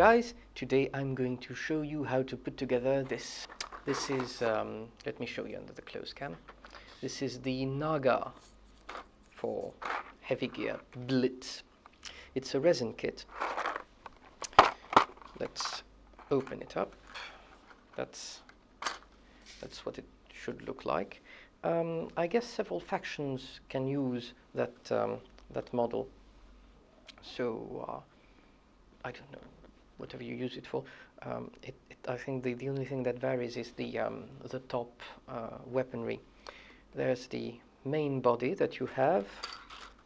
guys, today I'm going to show you how to put together this. This is, let me show you under the close cam. This is the Naga for heavy gear Blitz. It's a resin kit. Let's open it up. That's what it should look like. I guess several factions can use that that model. So I don't know, whatever you use it for. I think the only thing that varies is the top weaponry. There's the main body that you have,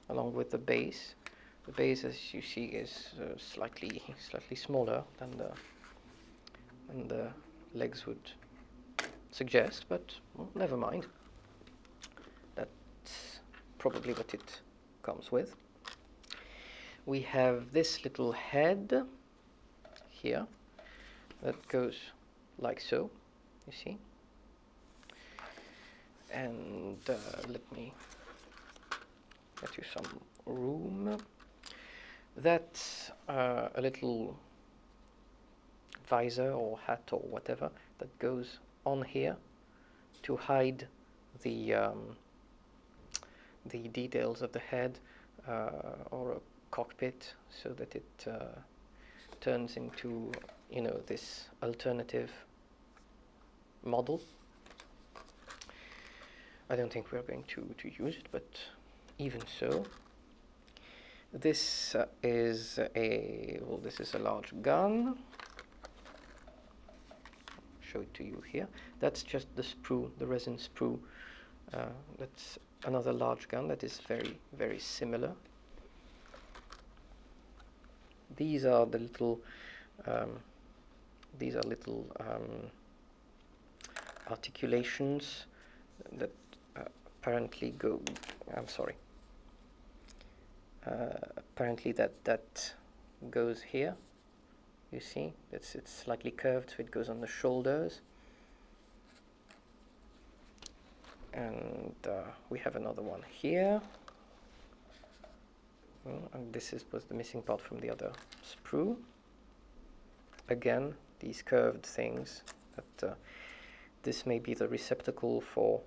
along with the base. The base, as you see, is slightly smaller than the legs would suggest, but well, never mind. That's probably what it comes with. We have this little head here that goes like so, you see. And let me get you some room. That's a little visor or hat or whatever that goes on here to hide the details of the head or a cockpit, so that it turns into, you know, this alternative model. I don't think we're going to use it, but even so, this is a large gun. Show it to you here. That's just the sprue, the resin sprue. That's another large gun that is very similar. These are the little articulations that apparently go. I'm sorry. Apparently that goes here. You see, it's slightly curved, so it goes on the shoulders. And we have another one here. And this was the missing part from the other sprue. Again, these curved things. This may be the receptacle for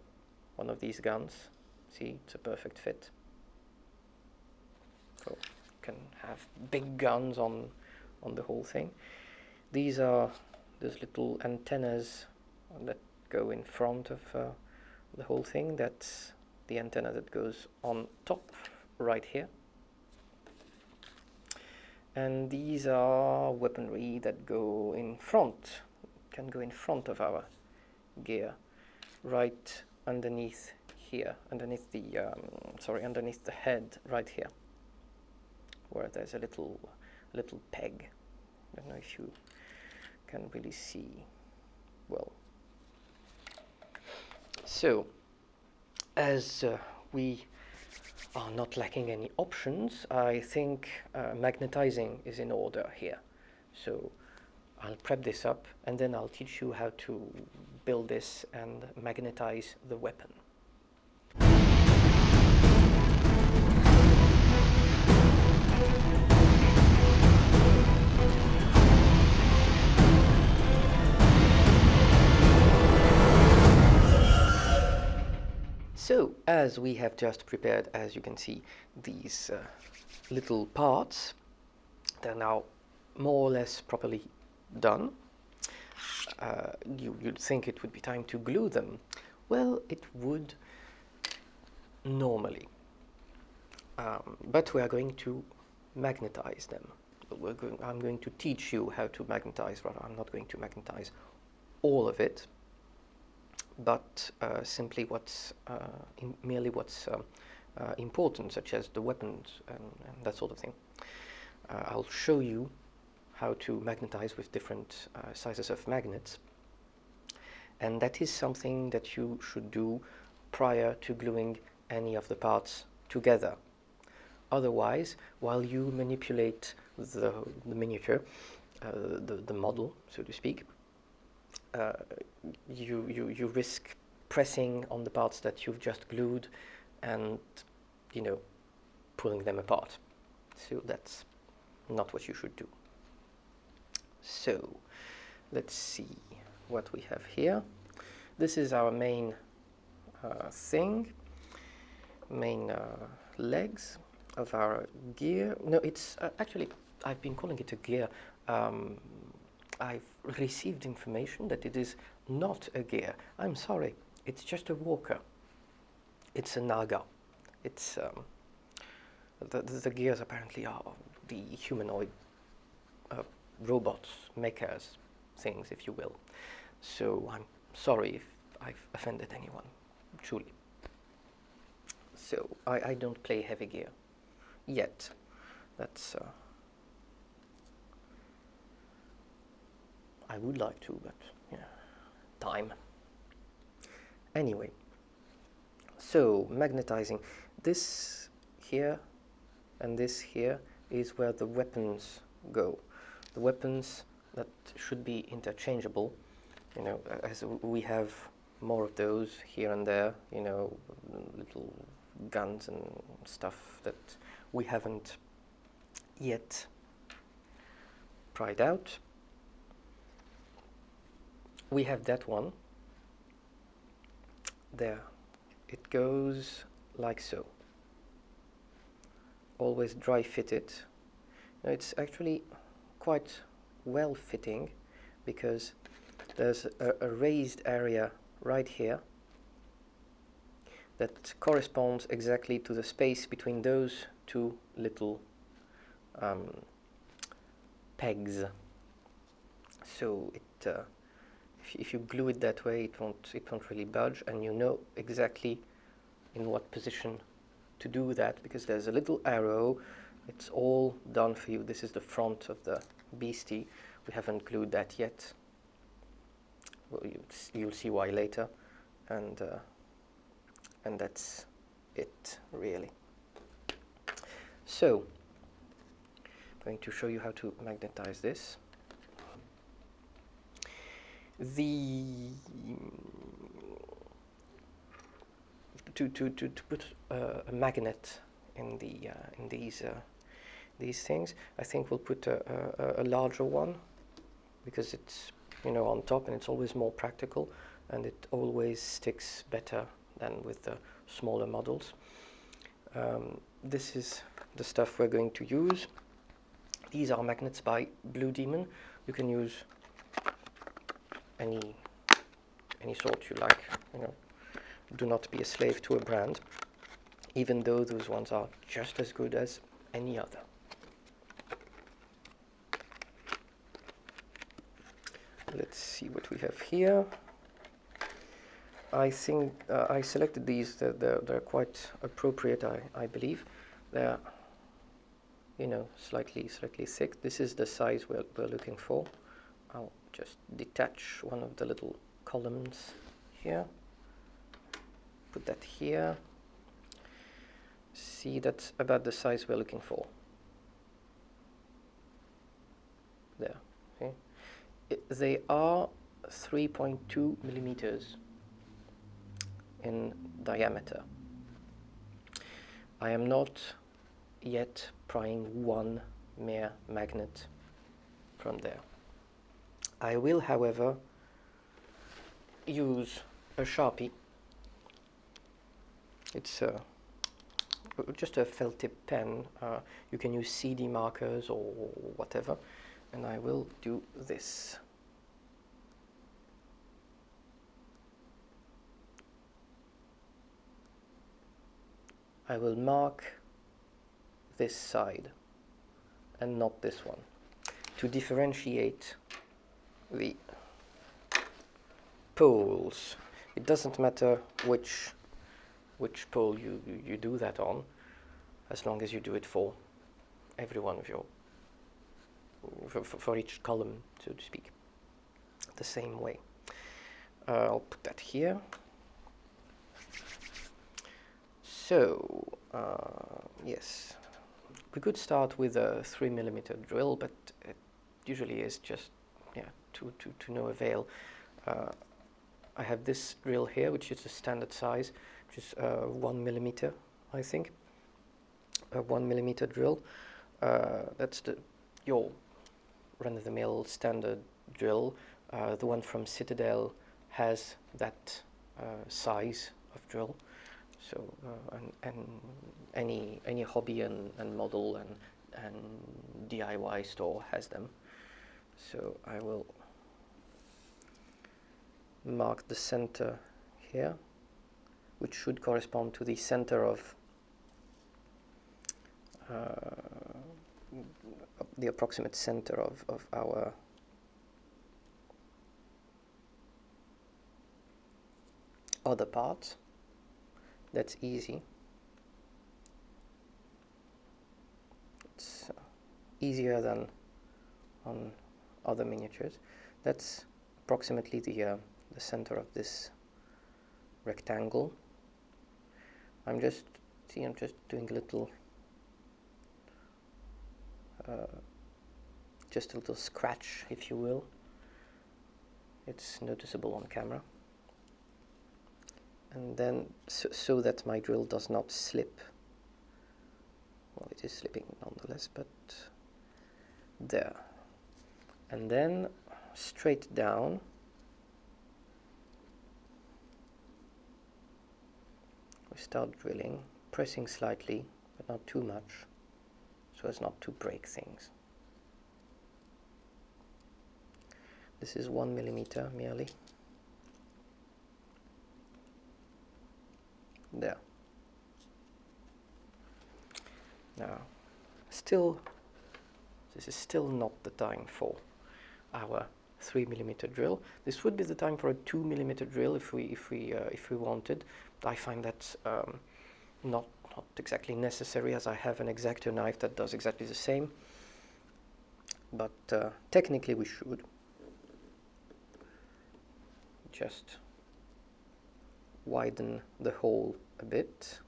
one of these guns. See, it's a perfect fit. So you can have big guns on the whole thing. These are those little antennas that go in front of the whole thing. That's the antenna that goes on top right here. And these are weaponry that go in front, can go in front of our gear, right underneath here, underneath the underneath the head, right here, where there's a little peg. I don't know if you can really see well. So, as we are not lacking any options, I think magnetizing is in order here. So I'll prep this up and then I'll teach you how to build this and magnetize the weapon. So, as we have just prepared, as you can see, these little parts, they're now more or less properly done. You'd think it would be time to glue them. Well, it would normally, but we are going to magnetize them. I'm going to teach you how to magnetize. Rather, I'm not going to magnetize all of it, but simply merely what's important, such as the weapons and that sort of thing. I'll show you how to magnetize with different sizes of magnets, and that is something that you should do prior to gluing any of the parts together. Otherwise, while you manipulate the miniature, the model, so to speak, you risk pressing on the parts that you've just glued and, you know, pulling them apart. So that's not what you should do. So let's see what we have here. This is our main main legs of our gear. No, it's actually, I've been calling it a gear. I've received information that it is not a gear. I'm sorry, it's just a walker. It's a Naga. It's the gears apparently are the humanoid robots, mechas, things, if you will. So I'm sorry if I've offended anyone, truly. So I don't play heavy gear yet. That's I would like to, but yeah, time. Anyway, so magnetizing. This here and this here is where the weapons go. The weapons that should be interchangeable, you know, as we have more of those here and there, you know, little guns and stuff that we haven't yet tried out. We have that one there. It goes like so. Always dry fit it. Now it's actually quite well fitting because there's a raised area right here that corresponds exactly to the space between those two little pegs. So it, if you glue it that way, it won't really budge, and you know exactly in what position to do that because there's a little arrow. It's all done for you. This is the front of the beastie. We haven't glued that yet. Well, you'll see why later, and that's it really. So I'm going to show you how to magnetize this. To put a magnet in the in these things, I think we'll put a larger one because it's, you know, on top, and it's always more practical, and it always sticks better than with the smaller models. This is the stuff we're going to use. These are magnets by Blue Demon. You can use any sort you like, you know. Do not be a slave to a brand, even though those ones are just as good as any other. Let's see what we have here. I think I selected these. They're quite appropriate, I believe. They're, you know, slightly thick. This is the size we're looking for. I'll just detach one of the little columns here. Put that here. See, that's about the size we're looking for. There. Okay. They are 3.2 millimeters in diameter. I am not yet prying one mere magnet from there. I will, however, use a Sharpie. It's just a felt tip pen. You can use CD markers or whatever, and I will do this. I will mark this side and not this one to differentiate the poles. It doesn't matter which pole you do that on, as long as you do it for every one of your, for each column, so to speak, the same way. I'll put that here. So, yes, we could start with a 3mm drill, but it usually is just, yeah, to no avail. I have this drill here, which is a standard size, which is 1mm, I think. A 1mm drill. That's your run-of-the-mill standard drill. The one from Citadel has that size of drill. So and any hobby and model and DIY store has them. So I will mark the center here, which should correspond to the center of the approximate center of our other parts. That's easy. It's easier than on other miniatures. That's approximately the center of this rectangle. I'm just doing a little just a little scratch, if you will. It's noticeable on camera. And then so that my drill does not slip. Well, it is slipping nonetheless, but there. And then straight down, we start drilling, pressing slightly, but not too much, so as not to break things. This is 1 millimeter merely. There. Now, this is still not the time for our 3 millimeter drill. This would be the time for a 2 millimeter drill if we wanted. I find that not exactly necessary, as I have an X-Acto knife that does exactly the same. But technically we should just widen the hole a bit.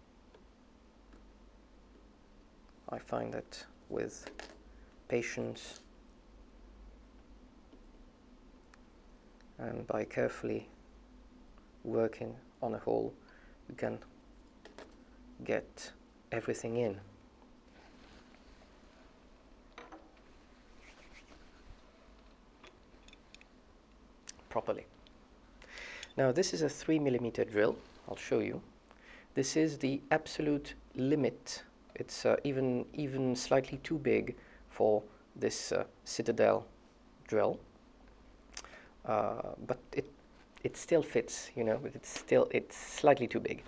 I find that with patience and by carefully working on a hole, you can get everything in. Properly. Now this is a 3 millimeter drill. I'll show you. This is the absolute limit. It's even slightly too big for this Citadel drill, but it still fits, you know. But it's slightly too big.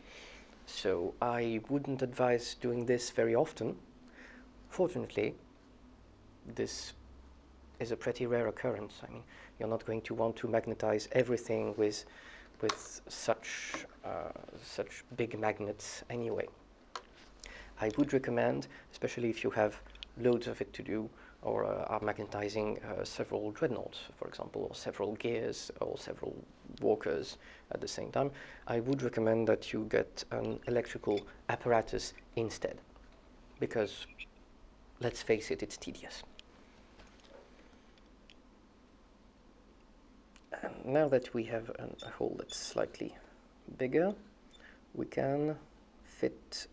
So I wouldn't advise doing this very often. Fortunately, this is a pretty rare occurrence. I mean, you're not going to want to magnetize everything with such big magnets anyway. I would recommend, especially if you have loads of it to do, or are magnetizing several dreadnoughts, for example, or several gears, or several walkers at the same time, I would recommend that you get an electrical apparatus instead, because let's face it, it's tedious. And now that we have a hole that's slightly bigger, we can fit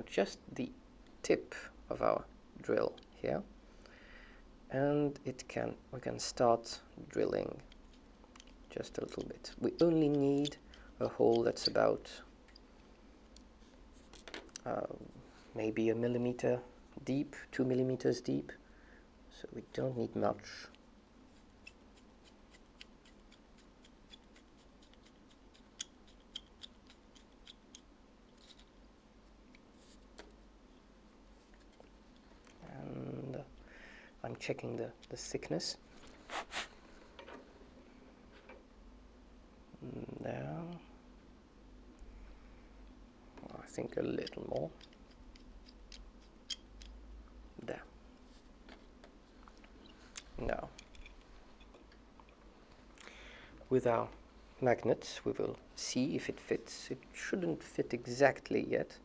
just the tip of our drill here, and we can start drilling just a little bit. We only need a hole that's about maybe 1 millimeter deep, 2 millimeters deep, so we don't need much. I'm checking the thickness. There. I think a little more. There. Now, with our magnets, we will see if it fits. It shouldn't fit exactly yet,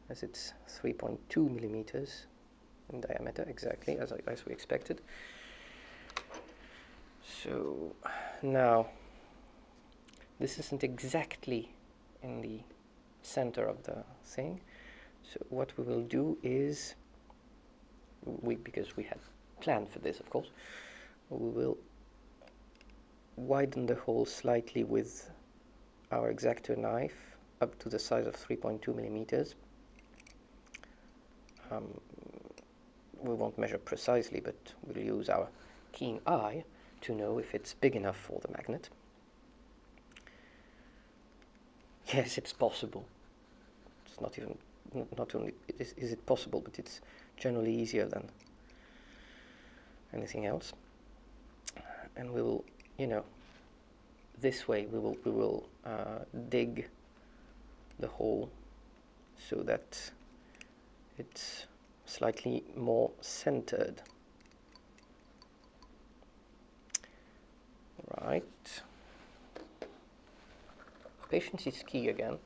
as it's 3.2 millimeters in diameter, exactly as we expected. So now this isn't exactly in the center of the thing, so what we will do is, because we had plan for this, of course. We will widen the hole slightly with our X-Acto knife up to the size of 3.2 millimeters. We won't measure precisely, but we'll use our keen eye to know if it's big enough for the magnet. Yes, it's possible. It's not even, not only is it possible, but it's generally easier than anything else. And we will, you know, this way we will dig the hole so that it's slightly more centered. Right. Patience is key again.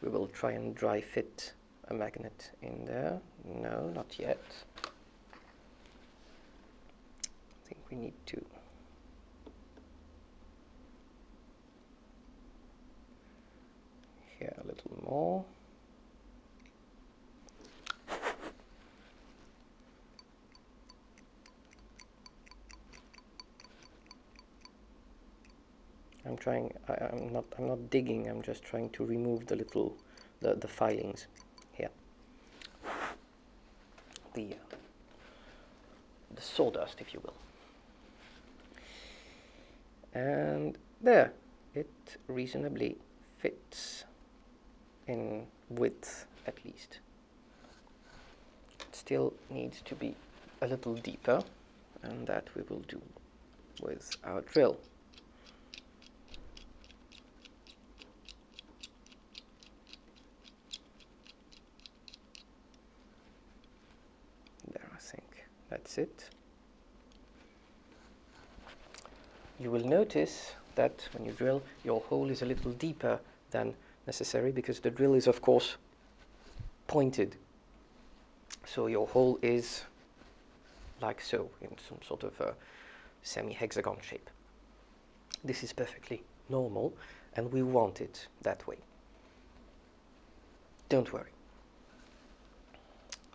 We will try and dry fit a magnet in there. No, not yet. I think we need to here a little more. I'm not digging, I'm just trying to remove the filings here. The sawdust, if you will. And there, it reasonably fits in width at least. It still needs to be a little deeper, and that we will do with our drill. There, I think that's it. You will notice that when you drill, your hole is a little deeper than necessary because the drill is, of course, pointed. So your hole is like so, in some sort of a semi-hexagon shape. This is perfectly normal, and we want it that way. Don't worry.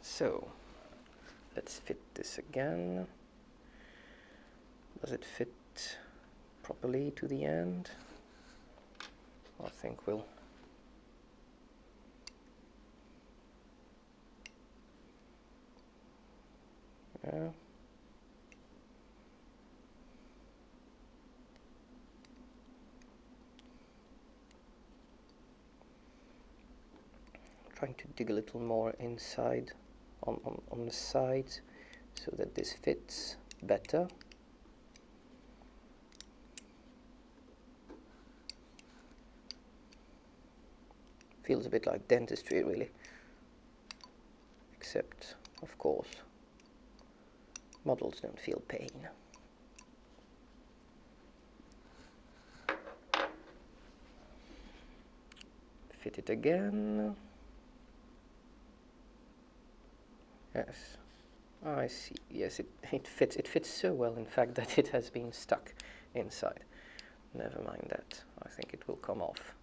So, let's fit this again. Does it fit properly to the end? I think we'll trying to dig a little more inside on the sides so that this fits better. Feels a bit like dentistry, really, except, of course, models don't feel pain. Fit it again. Yes, I see. Yes, it fits. It fits so well, in fact, that it has been stuck inside. Never mind that. I think it will come off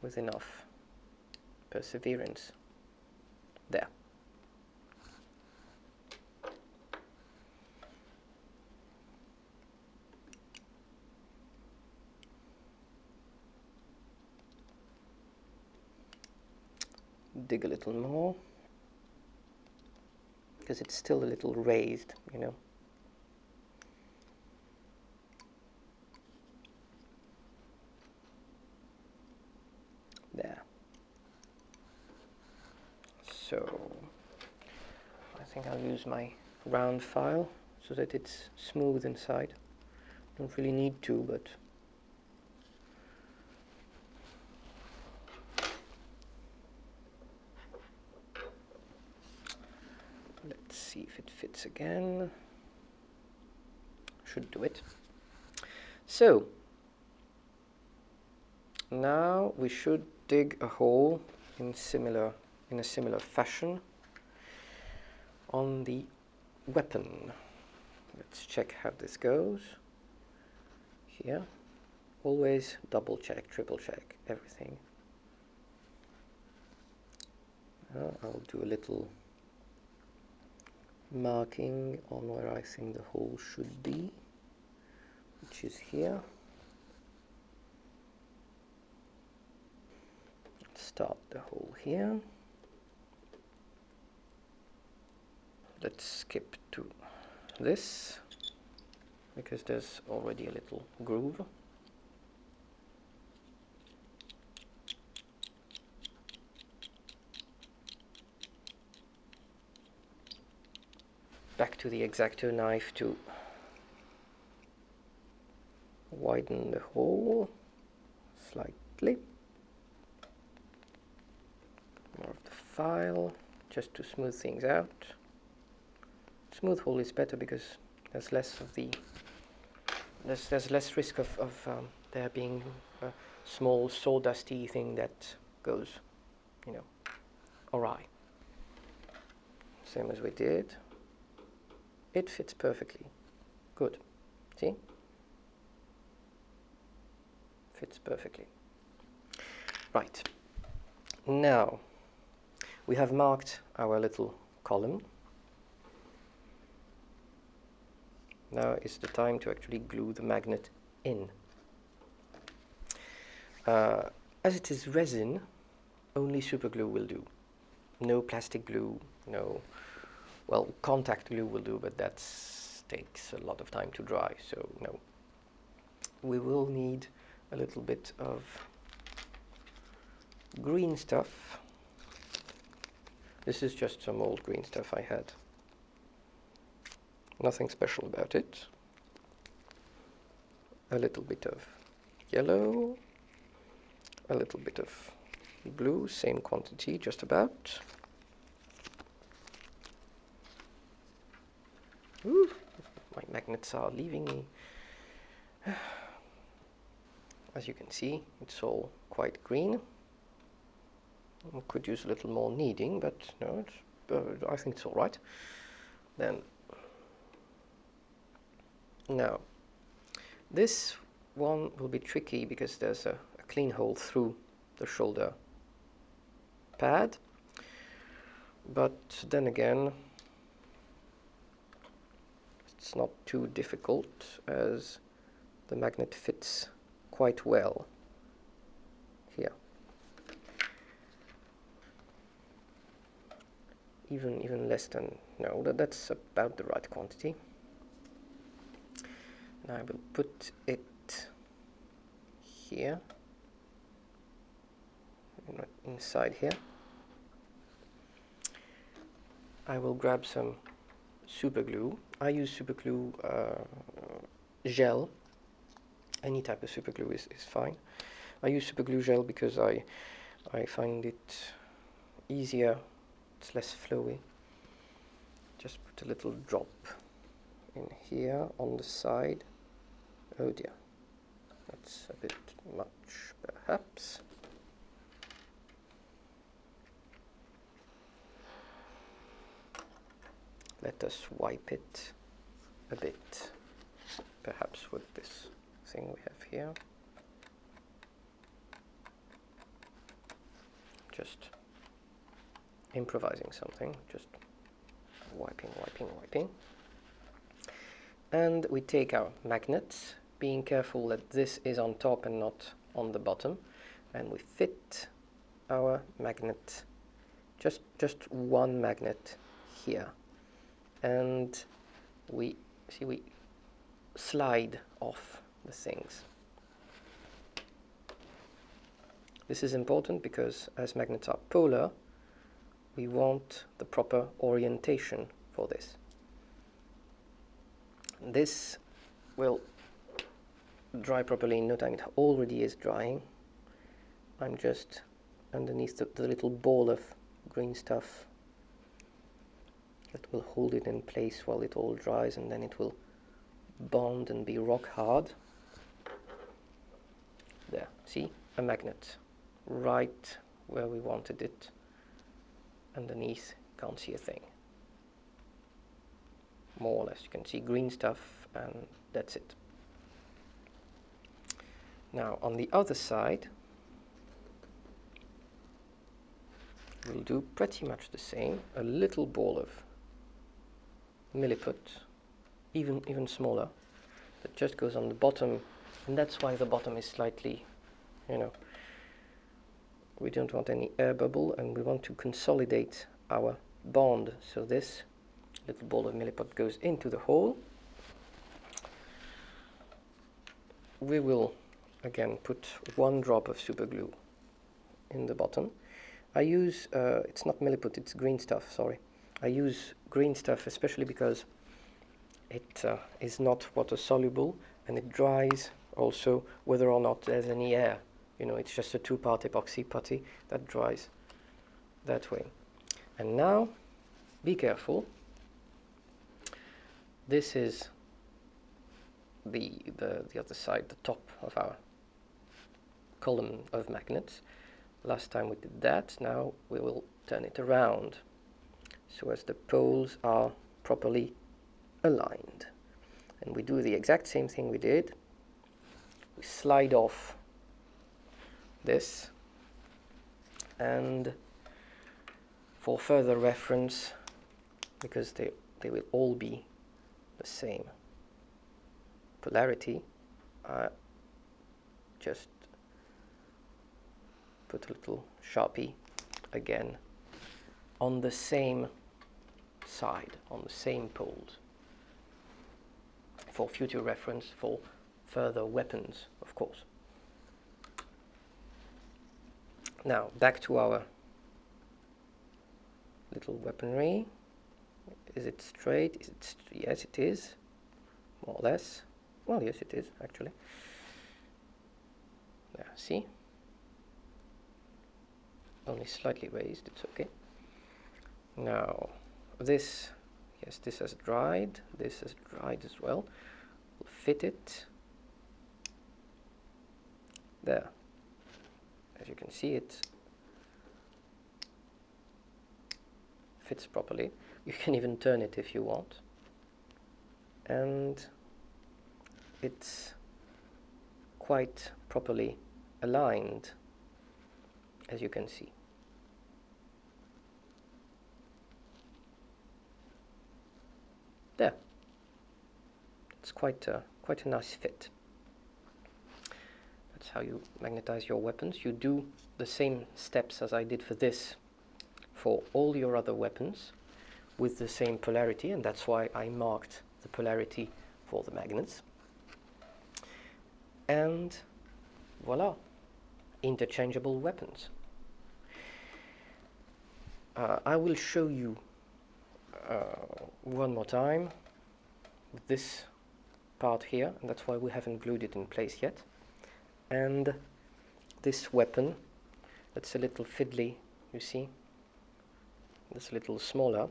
with enough perseverance. There. Dig a little more, because it's still a little raised, you know. There. So, I think I'll use my round file so that it's smooth inside. Don't really need to, but let's see if it fits again. Should do it. So, now we should dig a hole in a similar fashion on the weapon. Let's check how this goes. Here, always double check, triple check, everything. I'll do a little marking on where I think the hole should be, which is here. Start the hole here. Let's skip to this, because there's already a little groove. Back to the X-Acto knife to widen the hole slightly. More of the file, just to smooth things out. Smooth hole is better because there's less of the there's less risk of there being a small sawdusty thing that goes, you know, awry. Same as we did. It fits perfectly. Good. See? Fits perfectly. Right. Now we have marked our little column. Now is the time to actually glue the magnet in. As it is resin, only super glue will do. No plastic glue, no, well, contact glue will do, but that takes a lot of time to dry, so no. We will need a little bit of green stuff. This is just some old green stuff I had. Nothing special about it. A little bit of yellow, a little bit of blue, same quantity, just about. Ooh, my magnets are leaving me. As you can see, it's all quite green. We could use a little more kneading, but no, I think it's all right. Then, now, this one will be tricky because there's a clean hole through the shoulder pad, but then again, it's not too difficult as the magnet fits quite well here. Even less than, no, that's about the right quantity. Now I will put it here, inside here. I will grab some super glue. I use super glue gel. Any type of super glue is fine. I use super glue gel because I find it easier, it's less flowy. Just put a little drop in here on the side. Oh dear, that's a bit much perhaps. Let us wipe it a bit, perhaps with this thing we have here. Just improvising something, just wiping. And we take our magnets, being careful that this is on top and not on the bottom, and we fit our magnet, just one magnet here, and we slide off the things. This is important because as magnets are polar, we want the proper orientation for this. This will dry properly in no time. It already is drying. I'm just underneath the little ball of green stuff that will hold it in place while it all dries, and then it will bond and be rock hard. There, see? A magnet right where we wanted it. Underneath, can't see a thing. More or less, you can see green stuff, and that's it. Now, on the other side, we'll do pretty much the same. A little ball of milliput, even smaller, that just goes on the bottom, and that's why the bottom is slightly, you know, we don't want any air bubble, and we want to consolidate our bond. So this little ball of milliput goes into the hole. We will again put 1 drop of super glue in the bottom. I use, it's not milliput, it's green stuff, sorry. I use green stuff especially because it is not water soluble, and it dries also whether or not there's any air. You know, it's just a 2-part epoxy putty that dries that way. And now, be careful. This is the other side, the top of our column of magnets. Last time we did that. Now we will turn it around so as the poles are properly aligned. And we do the exact same thing we did. We slide off this, and for further reference, because they will all be the same polarity, I just put a little Sharpie again on the same side, on the same poles, for future reference, for further weapons, of course. Now, back to our little weaponry. Is it straight? Is it yes, it is, more or less. Well, yes, it is, actually. There, see? Only slightly raised, it's okay. Now, this, yes, this has dried. This has dried as well. We'll fit it. There. As you can see, it fits properly. You can even turn it if you want. And it's quite properly aligned, as you can see. There. It's quite a nice fit. That's how you magnetize your weapons. You do the same steps as I did for this for all your other weapons with the same polarity, and that's why I marked the polarity for the magnets. And voila, interchangeable weapons. I will show you one more time this part here, and that's why we haven't glued it in place yet. And this weapon, that's a little fiddly, you see, it's a little smaller.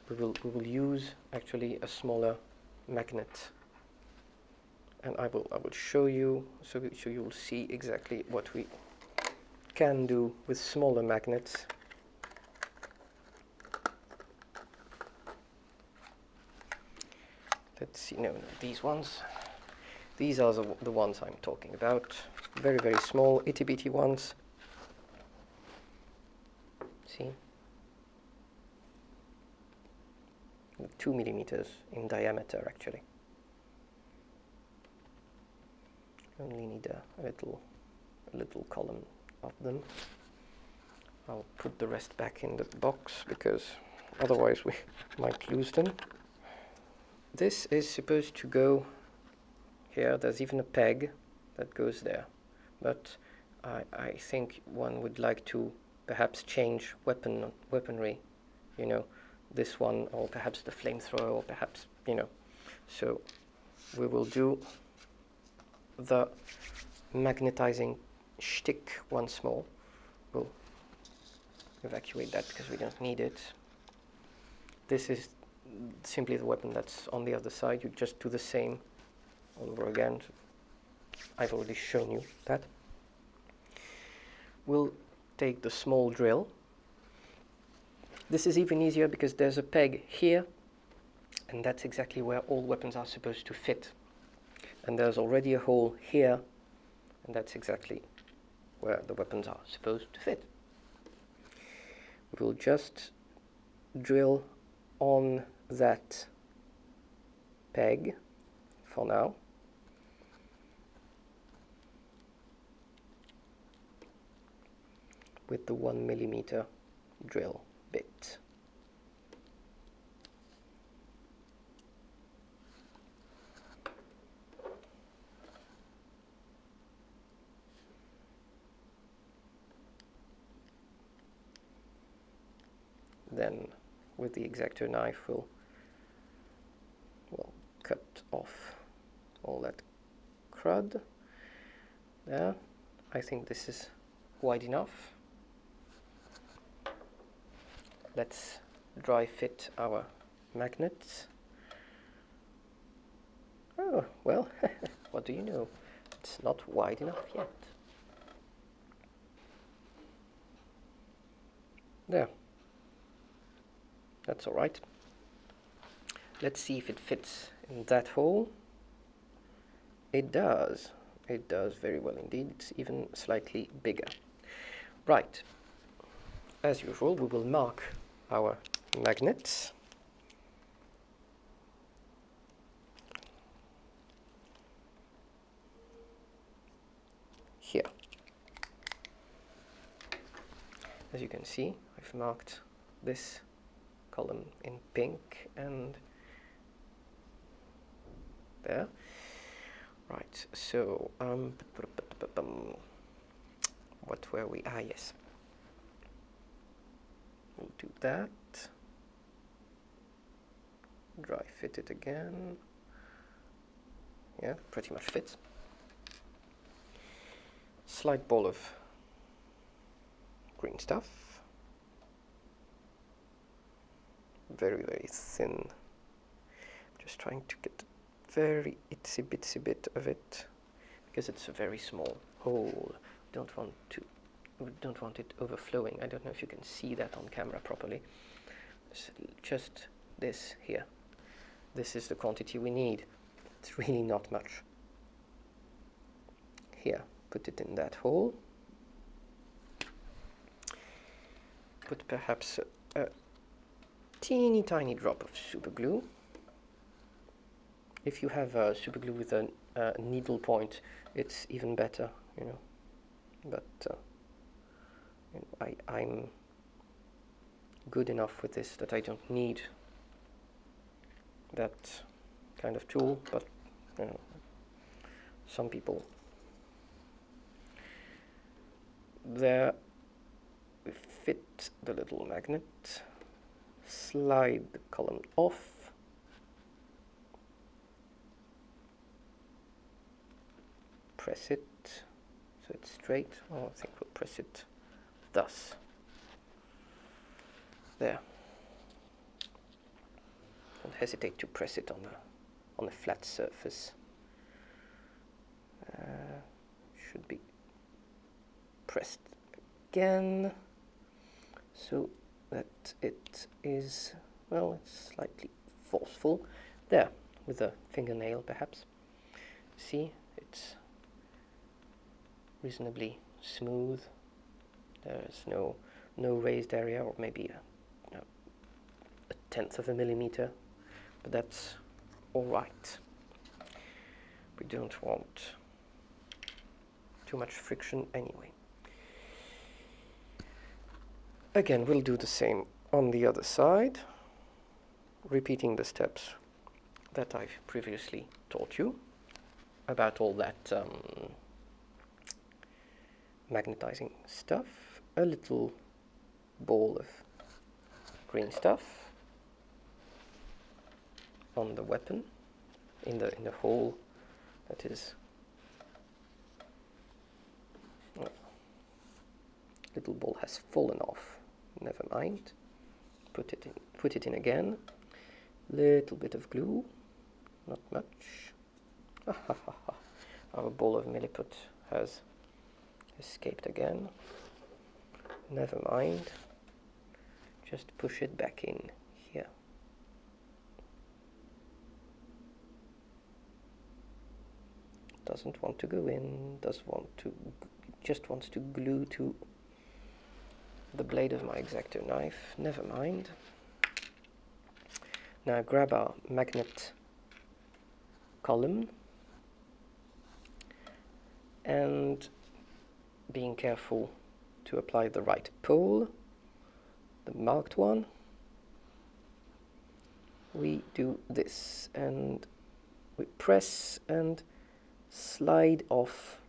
We will use actually a smaller magnet, and I will show you, so you will see exactly what we can do with smaller magnets. Let's see, no, these ones. These are the ones I'm talking about. Very, very small, itty-bitty ones. See? 2 millimeters in diameter, actually. Only need a little column of them. I'll put the rest back in the box, because otherwise we might lose them. This is supposed to go here. There's even a peg that goes there, but I think one would like to perhaps change weaponry, you know, this one, or perhaps the flamethrower, or perhaps, you know. So we will do the magnetizing shtick once more. We'll evacuate that because we don't need it. This is simply the weapon that's on the other side. You just do the same over again. I've already shown you that. We'll take the small drill. This is even easier because there's a peg here, and that's exactly where all weapons are supposed to fit. And there's already a hole here, and that's exactly where the weapons are supposed to fit. We'll just drill on that peg for now. With the 1mm drill bit. Then with the X-Acto knife we'll cut off all that crud there. I think this is wide enough. Let's dry fit our magnets. Oh, well, what do you know? It's not wide enough yet. There. That's all right. Let's see if it fits in that hole. It does. It does very well indeed. It's even slightly bigger. Right. As usual, we will mark our magnets. Here. As you can see, I've marked this column in pink and there. Right, so what were we? Ah, yes. We'll do that. Dry fit it again. Yeah, pretty much fits. Slight ball of green stuff. Very, very thin. Just trying to get very itsy bitsy bit of it because it's a very small hole. We don't want it overflowing. I don't know if you can see that on camera properly. It's just this here. This is the quantity we need. It's really not much. Here, put it in that hole. Put perhaps a teeny tiny drop of super glue. If you have super glue with a needle point, it's even better, you know. But I'm good enough with this that I don't need that kind of tool, but you know, some people. There we fit the little magnet, slide the column off, press it so it's straight. Oh, I think we'll press it thus. There. Don't hesitate to press it on a flat surface. Should be pressed again so that it is, well, it's slightly forceful. There, with a fingernail perhaps. See, it's reasonably smooth. There's no raised area, or maybe a 1/10 of a millimeter, but that's all right. We don't want too much friction anyway. Again, we'll do the same on the other side, repeating the steps that I've previously taught you about all that magnetizing stuff. A little ball of green stuff on the weapon, in the hole that is. Well, little ball has fallen off. Never mind. Put it in again. Little bit of glue, not much. Our ball of milliput has escaped again. Never mind. Just push it back in here. Doesn't want to go in. Just wants to glue to the blade of my X-Acto knife. Never mind. Now grab our magnet column, and being careful to apply the right pole, the marked one, we do this, and we press and slide off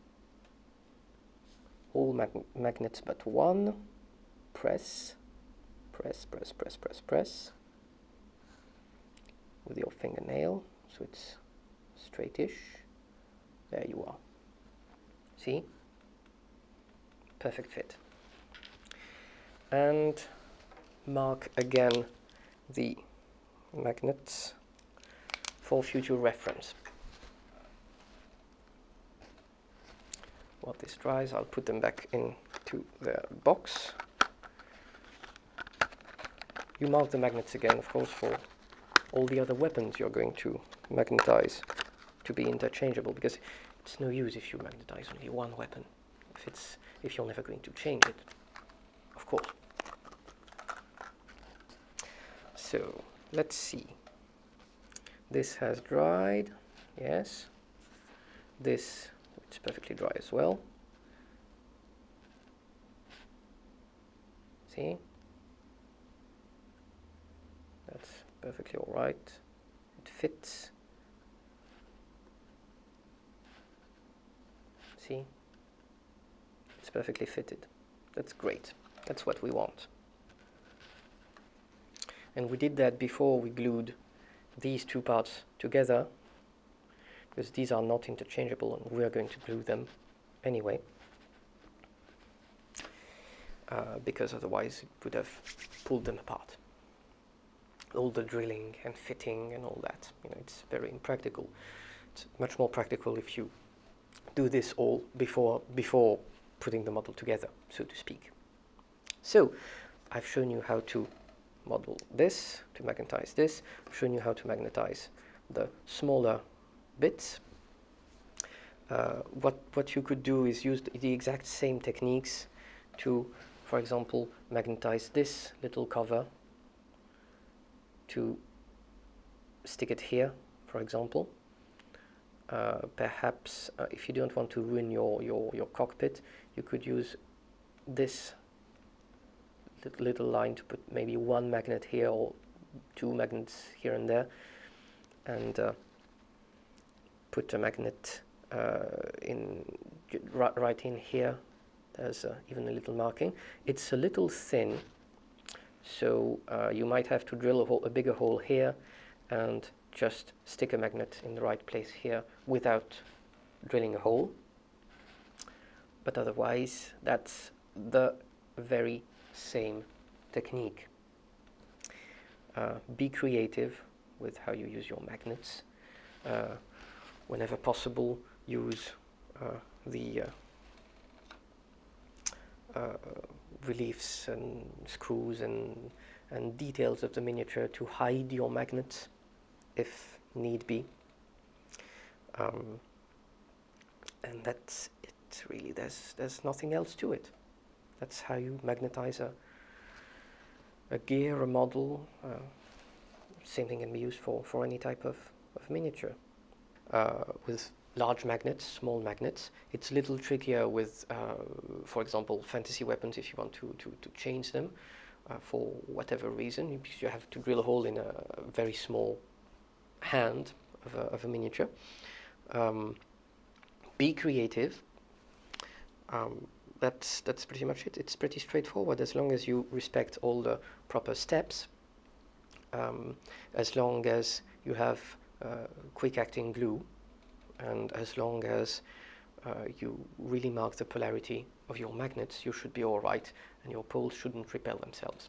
all magnets but one. Press, press, press, press, press, press with your fingernail so it's straightish. There you are. See? Perfect fit. And mark again the magnets for future reference. While this dries, I'll put them back into their box. You mark the magnets again, of course, for all the other weapons you're going to magnetize to be interchangeable, because it's no use if you magnetize only one weapon, if you're never going to change it, of course. So let's see. This has dried, yes. This, it's perfectly dry as well. See? That's perfectly all right. It fits. See? It's perfectly fitted. That's great. That's what we want. And we did that before we glued these two parts together, because these are not interchangeable and we are going to glue them anyway, because otherwise it would have pulled them apart. All the drilling and fitting and all that, it's very impractical. It's much more practical if you do this all before putting the model together, so to speak. So I've shown you how to model this, to magnetize this. I've shown you how to magnetize the smaller bits. What you could do is use the exact same techniques to, for example, magnetize this little cover, to stick it here, for example. Perhaps if you don't want to ruin your cockpit, you could use this little line to put maybe one magnet here or two magnets here and there, and put a magnet right in here. There's even a little marking. It's a little thin, so you might have to drill a bigger hole here and just stick a magnet in the right place here without drilling a hole. But otherwise, that's the very same technique. Be creative with how you use your magnets. Whenever possible, use the reliefs and screws and details of the miniature to hide your magnets if need be. And that's it, really. There's nothing else to it. That's how you magnetize a gear, a model. Same thing can be used for any type of miniature. With large magnets, small magnets, it's a little trickier with, for example, fantasy weapons if you want to change them for whatever reason, because you have to drill a hole in a very small hand of a miniature. Be creative. That's pretty much it. It's pretty straightforward as long as you respect all the proper steps, as long as you have quick-acting glue, and as long as you really mark the polarity of your magnets, you should be all right, and your poles shouldn't repel themselves.